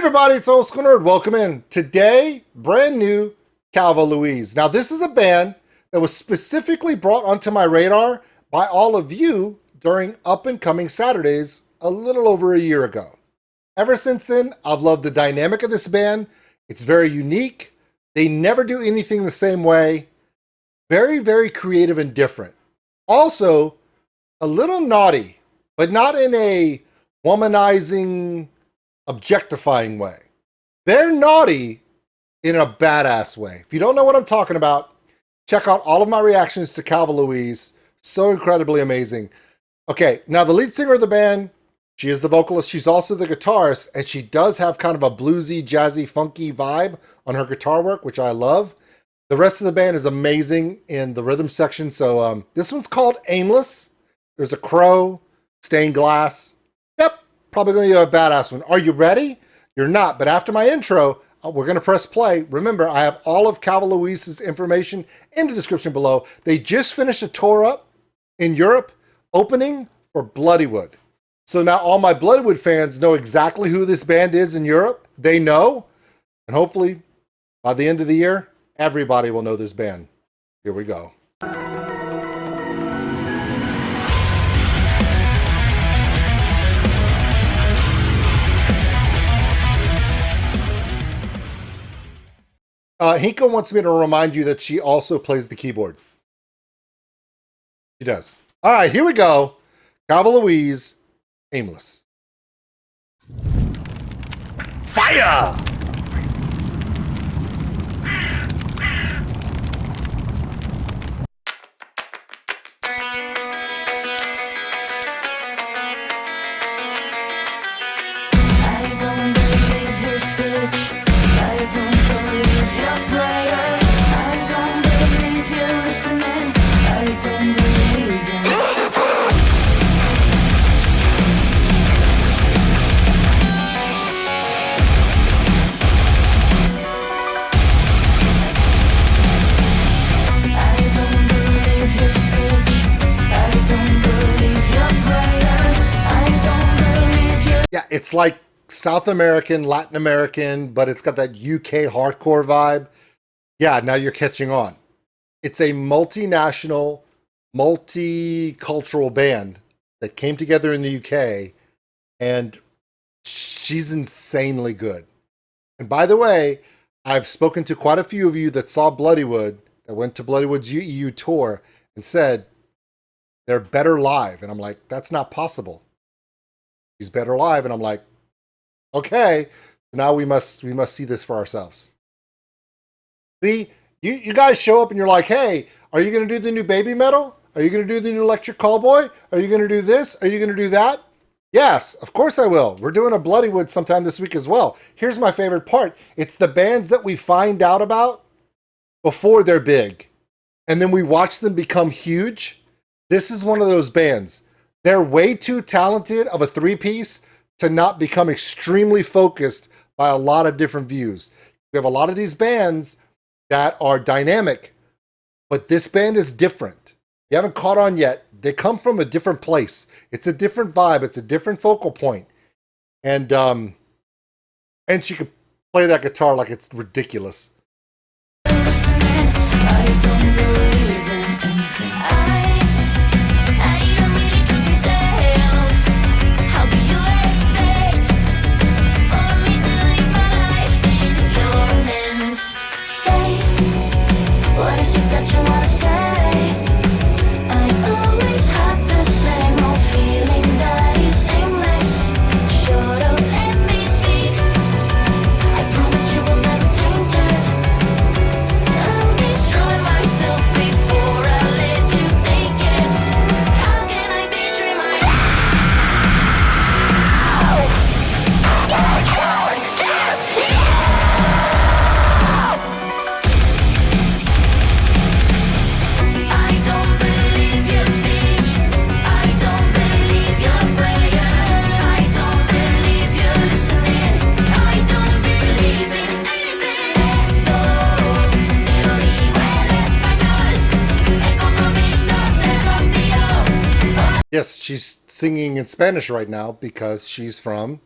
everybody, it's Oldskulenerd. Welcome in. Today, brand new Calva Louise. Now, this is a band that was specifically brought onto my radar by all of you during Up and Coming Saturdays a little over a year ago. Ever since then, I've loved the dynamic of this band. It's very unique. They never do anything the same way. Very, very creative and different. Also, a little naughty, but not in a womanizing, objectifying way. They're naughty in a badass way. If you don't know what I'm talking about, check out all of my reactions to Calva Louise. So incredibly amazing. Okay, now the lead singer of the band, she is the vocalist. She's also the guitarist, and she does have kind of a bluesy, jazzy, funky vibe on her guitar work, which I love. The rest of the band is amazing in the rhythm section. So this one's called Aimless. There's a crow, stained glass. Yep, probably going to be a badass one. Are you ready? You're not, but after my intro, we're going to press play. Remember, I have all of Calva Louise's information in the description below. They just finished a tour up in Europe, opening for Bloodywood. So now all my Bloodywood fans know exactly who this band is in Europe. They know, and hopefully by the end of the year, everybody will know this band. Here we go. Hinko wants me to remind you that she also plays the keyboard. She does. All right, here we go. Calva Louise, Aimless. Fire! It's like South American, Latin American, but it's got that UK hardcore vibe. Yeah, now you're catching on. It's a multinational, multicultural band that came together in the UK, and she's insanely good. And by the way, I've spoken to quite a few of you that saw Bloodywood, that went to Bloodywood's EU tour, and said they're better live. And I'm like, that's not possible. He's better live, and I'm like, okay, so now we must see this for ourselves. See, you guys show up and you're like, hey, are you going to do the new Baby Metal? Are you going to do the new Electric Callboy? Are you going to do this? Are you going to do that? Yes, of course I will. We're doing a Bloodywood sometime this week as well. Here's my favorite part. It's the bands that we find out about before they're big, and then we watch them become huge. This is one of those bands. They're way too talented of a three-piece to not become extremely focused by a lot of different views. We have a lot of these bands that are dynamic, but this band is different. You haven't caught on yet. They come from a different place. It's a different vibe. It's a different focal point. And she could play that guitar like it's ridiculous. Yes, she's singing in Spanish right now because she's from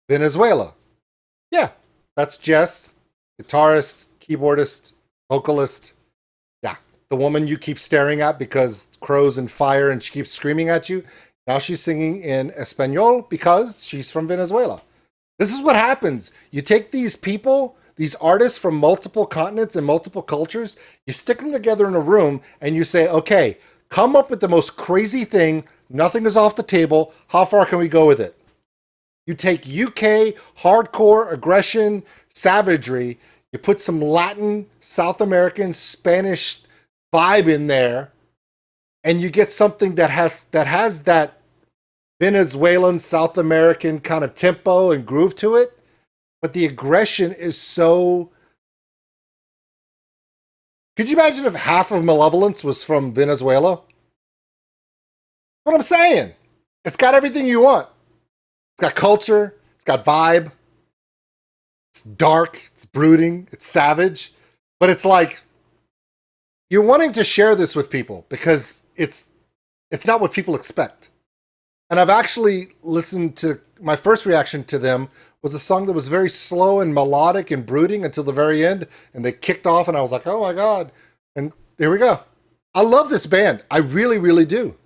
Venezuela. Yeah, that's Jess, guitarist, keyboardist, vocalist. Yeah, the woman you keep staring at because crows and fire and she keeps screaming at you. Now she's singing in Espanol because she's from Venezuela. This is what happens. You take these people, these artists from multiple continents and multiple cultures, you stick them together in a room and you say, okay, come up with the most crazy thing. Nothing is off the table. How far can we go with it? You take UK hardcore aggression, savagery, you put some Latin, South American, Spanish vibe in there, and you get something that has that Venezuelan, South American kind of tempo and groove to it. But the aggression is so... Could you imagine if half of Malevolence was from Venezuela? What I'm saying. It's got everything you want. It's got culture. It's got vibe. It's dark. It's brooding. It's savage. But it's like, you're wanting to share this with people because it's not what people expect. And I've actually listened to, my first reaction to them was a song that was very slow and melodic and brooding until the very end. And they kicked off and I was like, oh my God. And there we go. I love this band. I really, really do.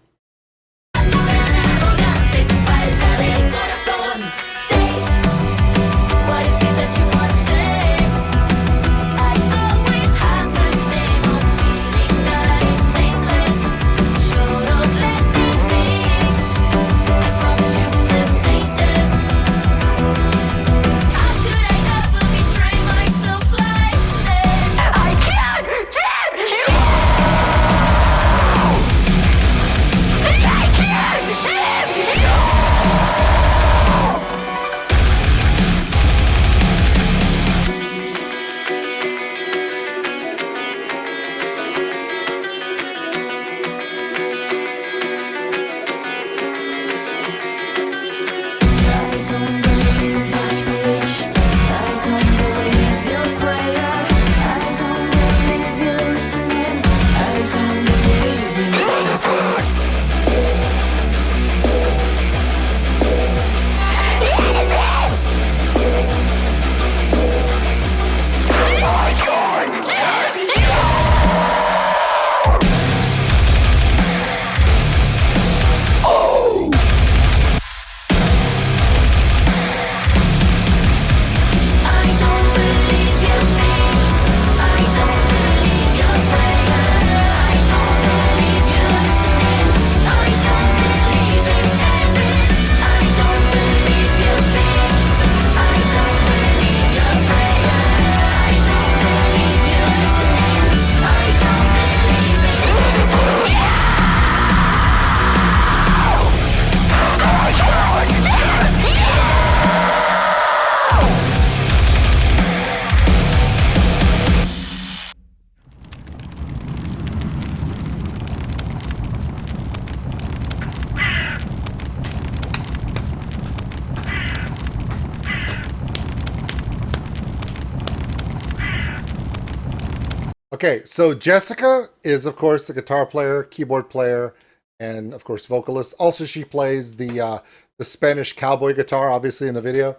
Okay, so Jessica is, of course, the guitar player, keyboard player, and of course, vocalist. Also, she plays the Spanish cowboy guitar, obviously in the video.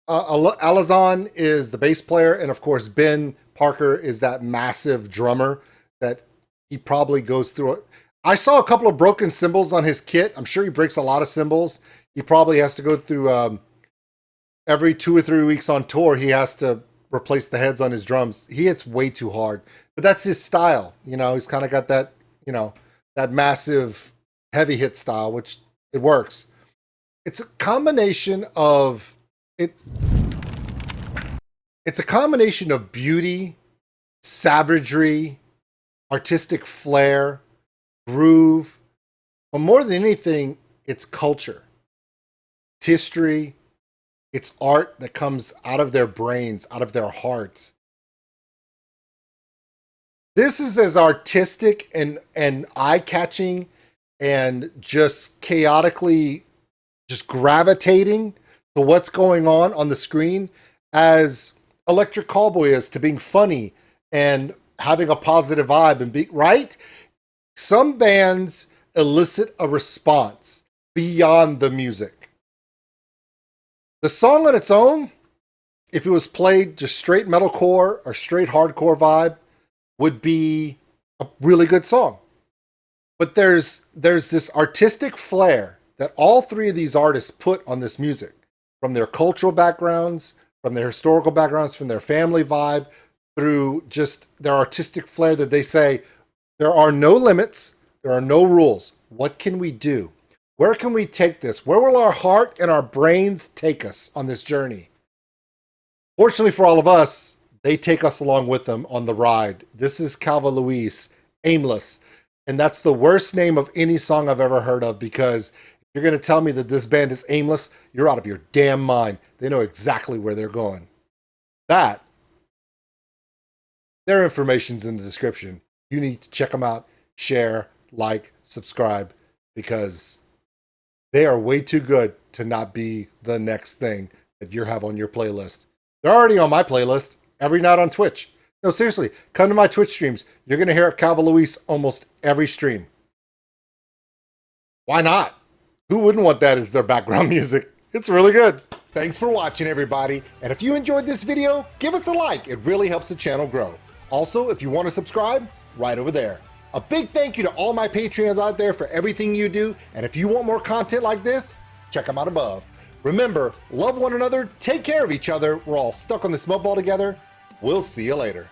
Alazan is the bass player, and of course, Ben Parker is that massive drummer that he probably goes through. I saw a couple of broken cymbals on his kit. I'm sure he breaks a lot of cymbals. He probably has to go through every 2 or 3 weeks on tour. He has to replace the heads on his drums. He hits way too hard, but that's his style. You know, he's kind of got that, you know, that massive heavy hit style, which it works. It's a combination of it. It's a combination of beauty, savagery, artistic flair, groove, but more than anything, it's culture, it's history, it's art that comes out of their brains, out of their hearts. This is as artistic and eye-catching and just chaotically just gravitating to what's going on the screen as Electric Callboy is to being funny and having a positive vibe and be right. Some bands elicit a response beyond the music. The song on its own if it was played just straight metalcore or straight hardcore vibe, would be a really good song. But there's this artistic flair that all three of these artists put on this music, from their cultural backgrounds, from their historical backgrounds, from their family vibe, through just their artistic flair, that they say, there are no limits, there are no rules. What can we do? Where can we take this? Where will our heart and our brains take us on this journey? Fortunately for all of us, they take us along with them on the ride. This is Calva Louise, Aimless. And that's the worst name of any song I've ever heard of, because if you're going to tell me that this band is aimless, you're out of your damn mind. They know exactly where they're going. Their information's in the description. You need to check them out, share, like, subscribe, because they are way too good to not be the next thing that you have on your playlist. They're already on my playlist every night on Twitch. No, seriously, come to my Twitch streams. You're going to hear Calva Louise almost every stream. Why not? Who wouldn't want that as their background music? It's really good. Thanks for watching, everybody. And if you enjoyed this video, give us a like. It really helps the channel grow. Also, if you want to subscribe, right over there. A big thank you to all my Patreons out there for everything you do. And if you want more content like this, check them out above. Remember, love one another, take care of each other. We're all stuck on this mud ball together. We'll see you later.